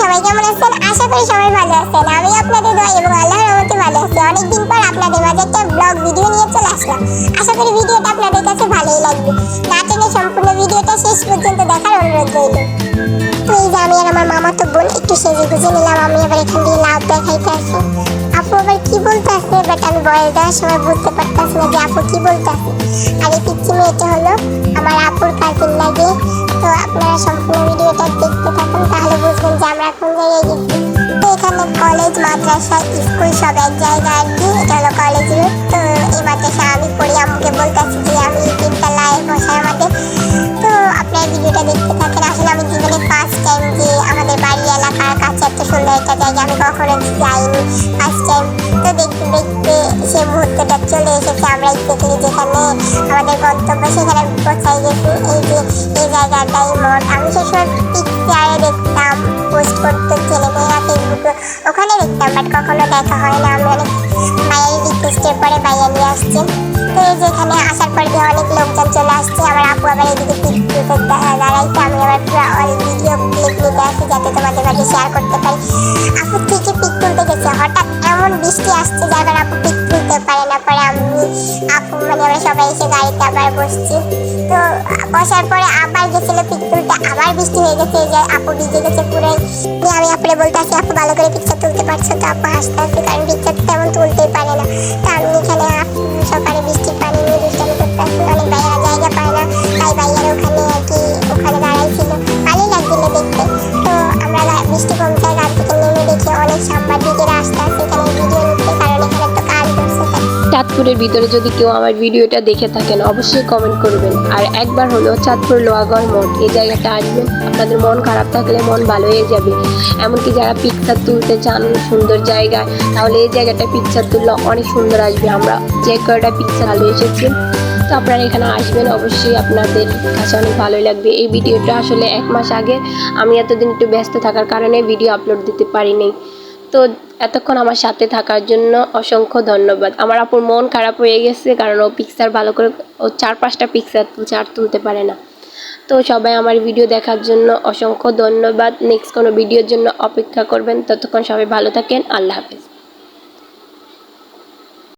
সবাই কেমন আছেন? আশা করি সবাই ভালো আছেন। আমি আপনাদের দোয়া এবং আল্লাহর রহমতে ভালো আছি। অনেকদিন পর আপনাদের মাঝে একটা ব্লগ ভিডিও নিয়ে চলে আসলাম। আশা করি ভিডিওটা আপনাদের কাছে ভালোই লাগবে। না টেনে সম্পূর্ণ ভিডিওটা শেষ পর্যন্ত দেখার অনুরোধ রইল। তো এই যে আমি আর আমার মামাতো বোন একটু সেজে গুজে নিলাম। আমি আবার এখান দিয়ে লাভ দেখাইতে আসি। আপু আবার কি বলতে আছে, বাট আমি ভয়েস দেওয়ার সময় বুঝতে পারতেছি না যে আপু কি বলতে আছে। আর এই পিচ্ছি মেয়েটা হলো আমার আপুর কাজিন লাগে। তো আপনারা সম্পূর্ণ ভিডিওটা দেখতে থাকুন, তাহলে বুঝবেন যে আমরা কোন জায়গায় গেছি। তো এখানে কলেজ, মাদ্রাসা, স্কুল সব এক জায়গা আর কি। এটা হলো কলেজ রোড। তো এই মাদ্রাসা আমি পড়ি, আমাকে বলতেছি যে আমি তিনতলায় বসাই আমাদের। তো আপনারা ভিডিওটা দেখতে থাকেন। আসলে আমি জীবনে ফার্স্ট টাইম যে আমাদের বাড়ি এলাকার কাছে এত সুন্দর একটা জায়গা আমি কখনো যাইনি, ফার্স্ট টাইম। তো দেখতে দেখতে সে মুহূর্তটা চলে এসেছে। আমরা এক্স্যাক্টলি যেখানে আমাদের গন্তব্য সেখানে পৌঁছাই গেছি। এই যে এই জায়গাটাই মোট আমি সবসময় পিকচারে দেখতাম, পোস্ট করতো ছেলেমেয়েরা ফেসবুকে, ওখানে দেখতাম, বাট কখনো দেখা হয় না। আমি অনেক মায়ের রিকোয়েস্টের পরে বাইরে নিয়ে আসছি। তো এই যে এখানে আসার পর দিয়ে অনেক লোকজন চলে আসছে। আমার আপু আবার এদিকে পিক তুলতে দাঁড়াইছে। আমি আবার পুরো অল ভিডিও ক্লিপ নিতে আসছি যাতে তোমাদের মাঝে শেয়ার করতে পারি। আপু ঠিকই পিক তুলতে গেছে, হঠাৎ এমন বৃষ্টি আসছে যার কারণে আপু পিক তুলতে পারে না। পরে আমি আপু আমরা সবাই এসে গাড়িতে আবার বসছি। তো বসার পরে আবার গেছিল পিক তুলতে, আবার বৃষ্টি হয়ে গেছে। যে আপু ভিজে গেছে পুরোই। আমি আপুরে বলতে আসি আপু ভালো করে পিকচার তুলতে পারছো? তো আপু হাসতে আসছে, কারণ পিকচার তেমন তুলতেই পারে না। তো আমি এখানে সকালে বৃষ্টির পানি নিয়ে দুষ্টামি করতে আসছি। অনেক ভাইয়ারা জায়গা পায় না, তাই ভাইয়ারা ওখানে আর কি ওখানে দাঁড়াইছিল, ভালোই লাগছিল দেখতে। তো আমরা বৃষ্টি কমছে, রাত থেকে নেমে দেখি অনেক সাংবাদিকেরা আসতে আসছে এখানে ভিডিও নিতে, কারণ এখানে তো কাজ করছে। চাঁদপুরের ভিতরে যদি কেউ আমার ভিডিওটা দেখে থাকেন অবশ্যই কমেন্ট করবেন। আর একবার হলো চাঁদপুর লোহাগড় মোড়, এই জায়গাটা আসবেন। আপনাদের মন খারাপ থাকলে মন ভালো হয়ে যাবে। এমনকি যারা পিকচার তুলতে চান সুন্দর জায়গায়, তাহলে এই জায়গাটা পিকচার তুললে অনেক সুন্দর আসবে। আমরা যে কয়টা পিকচার ভালো এসেছি। তো আপনারা এখানে আসবেন, অবশ্যই আপনাদের কাছে অনেক ভালোই লাগবে। এই ভিডিওটা আসলে 1 মাস আগে, আমি এতদিন একটু ব্যস্ত থাকার কারণে ভিডিও আপলোড দিতে পারিনি। তো এতক্ষণ আমার সাথে থাকার জন্য অসংখ্য ধন্যবাদ। আমার আপুর মন খারাপ হয়ে গেছে, কারণ ও পিকচার ভালো করে, ও 4-5টা পিকচার তুলছে, আর তুলতে পারে না। তো সবাই আমার ভিডিও দেখার জন্য অসংখ্য ধন্যবাদ। নেক্সট কোনো ভিডিওর জন্য অপেক্ষা করবেন। ততক্ষণ সবাই ভালো থাকেন। আল্লাহ হাফেজ।